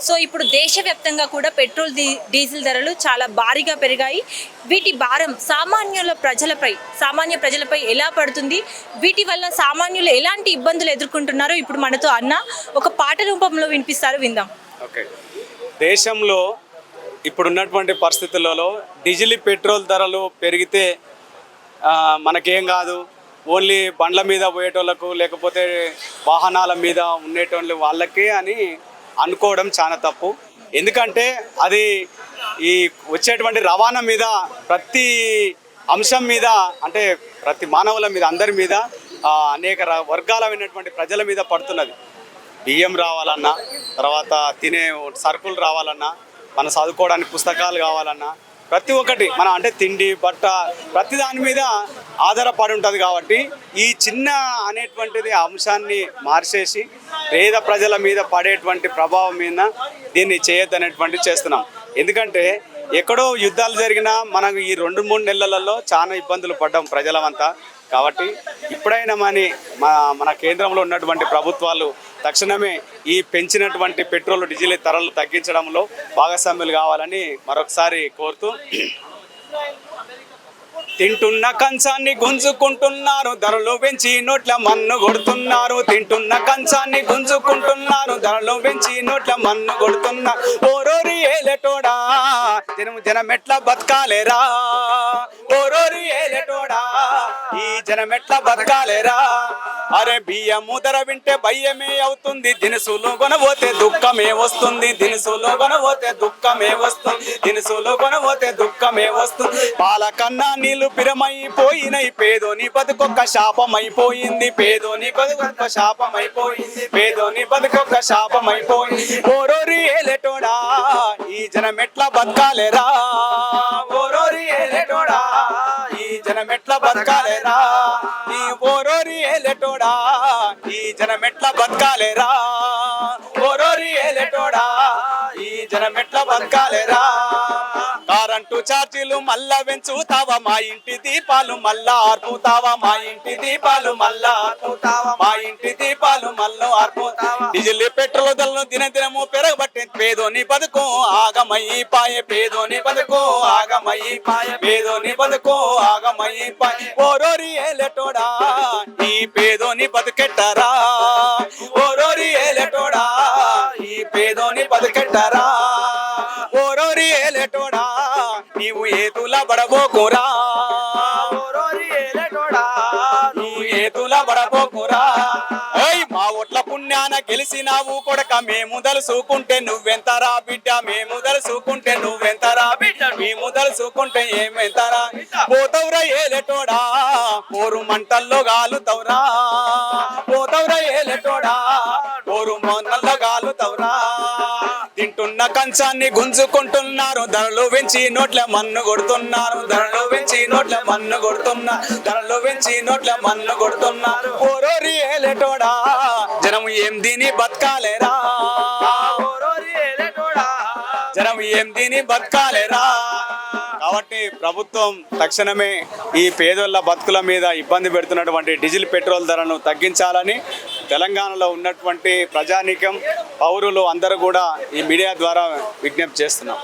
So ఇప్పుడు దేశవ్యాప్తంగా కూడా పెట్రోల్ డీజిల్ ధరలు చాలా భారీగా పెరిగాయి. వీటి భారం సామాన్య ప్రజలపై ఎలా పడుతుంది, వీటి వల్ల సామాన్యులు ఎలాంటి ఇబ్బందులు ఎదుర్కొంటున్నారో ఇప్పుడు మనతో అన్న ఒక పాట రూపంలో వినిపిస్తారు, విందాం. ఓకే, దేశంలో ఇప్పుడున్నటువంటి పరిస్థితులలో డీజిల్ పెట్రోల్ ధరలు పెరిగితే మనకేం కాదు, ఓన్లీ బండ్ల మీద పోయేటోళ్ళకు లేకపోతే వాహనాల మీద ఉండేటోళ్ళు వాళ్ళకే అని అనుకోవడం చాలా తప్పు. ఎందుకంటే అది ఈ వచ్చేటువంటి రవాణా మీద, ప్రతి అంశం మీద, అంటే ప్రతి మానవుల మీద, అందరి మీద, అనేక వర్గాలమైనటువంటి ప్రజల మీద పడుతున్నది. బియ్యం రావాలన్నా, తర్వాత తినే సరుకులు రావాలన్నా, మన చదువుకోవడానికి పుస్తకాలు కావాలన్నా, ప్రతి ఒక్కటి మన అంటే తిండి బట్ట ప్రతి దాని మీద ఆధారపడి ఉంటుంది. కాబట్టి ఈ చిన్న అనేటువంటిది అంశాన్ని మార్చేసి పేద ప్రజల మీద పడేటువంటి ప్రభావం మీద దీన్ని చేయొద్దనేటువంటి చేస్తున్నాం. ఎందుకంటే ఎక్కడో యుద్ధాలు జరిగినా మనకు ఈ 2-3 నెలలలో చాలా ఇబ్బందులు పడ్డాం ప్రజలమంతా. కాబట్టి ఇప్పుడైనా మన కేంద్రంలో ఉన్నటువంటి ప్రభుత్వాలు తక్షణమే ఈ పెంచినటువంటి పెట్రోల్ డీజిల్ ధరలు తగ్గించడంలో భాగస్వాములు కావాలని మరొకసారి కోరుతూ, తింటున్న కంచాన్ని గుంజుకుంటున్నారు, ధరలు పెంచి నోట్ల మన్ను కొడుతున్నారు. తింటున్న కంచాన్ని గుంజుకుంటున్నారు, ధరలు పెంచి నోట్ల మన్ను కొడుతున్నారు. ఓరోరి ఏలెటోడా జనమెట్ల బతకాలేరా, ఓరోరి ఏలెటోడా ఈ జనమెట్ల బతకాలేరా. అరే బియ్యము ధర వింటే భయ్యమే అవుతుంది, దినుసులు కొనబోతే దుఃఖమే వస్తుంది. దినుసులు కొనబోతే దుఃఖమే వస్తుంది, దినుసులు కొనబోతే దుఃఖమే వస్తుంది. పాల కన్నా నీళ్లు పిరమైపోయినాయి, పేదోని బతుకొక్క శాపమైపోయింది. పేదోని బతుకొక్క శాపమైపోయింది, పేదోని బతుకొక్క శాపమైపోయింది. ఓరోరి ఏలెటోడా ఈ జనమెట్ల బతకాలేరా, ఓరోరి ఏలెటోడా ఈ జనమెట్ల బతకాలేరా. ఈ ఓరోరి ఏలెటోడా ఈ జనమెట్ల బతకాలేరా, ఓరోరి ఏలెటోడా ఈ జనమెట్ల బతకాలేరా. కరెంటు ఛార్జీలు మళ్ళా పెంచుతావా, మా ఇంటి దీపాలు మళ్ళా ఆర్పుతావా, మా ఇంటి దీపాలు మళ్ళా ఆర్పుతావా, మా ఇంటి దీపాలు మళ్ళా ఆర్పుతావా. డీజిల్ పెట్రోల్ ధరలు దినదినము పెరగబట్టే పేదోని బతుకు ఆగమైపాయే, పేదోని బతుకు ఆగమైపాయే, పేదోని బతుకు ఆగమైపాయే. ఓరోరి ఏలెటోడా ఈ పేదోని బతుకెట్టరా, ఓరోరి ఏలెటోడా ఈ పేదోని బతుకెట్టరా. ఓరోరి ఏలెటోడా నీవు ఏతుల బడబోకురా, ఓరోరి ఏలెటోడా నువ్వు ఏతుల బడబోకురా. మా ఓట్ల పుణ్యాన గెలిసినావు కొడక, మేము దలుసుకుంటే నువ్వెంతరా బిడ్డ, మేము దలుసుకుంటే నువ్వెంతరా బిడ్డ, మేము దలుసుకుంటే ఏమెంతరా. పోతవురా ఏలెటోడా పోరు మంటల్లో గాలుతవురా, పోతవురా ఏలెటోడా పోరు మంటల్లో గాలుతవురా. తింటున్న కంచాన్ని గుంజుకుంటున్నారు, ధరలు పెంచి నోట్ల మన్ను కొడుతున్నారు. ధరలు పెంచి నోట్ల మన్ను కొడుతున్నారు, ధరలు పెంచి నోట్ల మన్ను కొడుతున్నారు. ఓరోరి ఏలెటోడా జనం ఏం దీని బతకాలేరా, ఓరోరి ఏలెటోడా జనం ఏం దీని బతకాలేరా. కాబట్టి ప్రభుత్వం తక్షణమే ఈ పేదోళ్ళ బతుకుల మీద ఇబ్బంది పెడుతున్నటువంటి డీజిల్ పెట్రోల్ ధరను తగ్గించాలని తెలంగాణలో ఉన్నటువంటి ప్రజానీకం, పౌరులు అందరూ కూడా ఈ మీడియా ద్వారా విజ్ఞప్తి చేస్తున్నాం.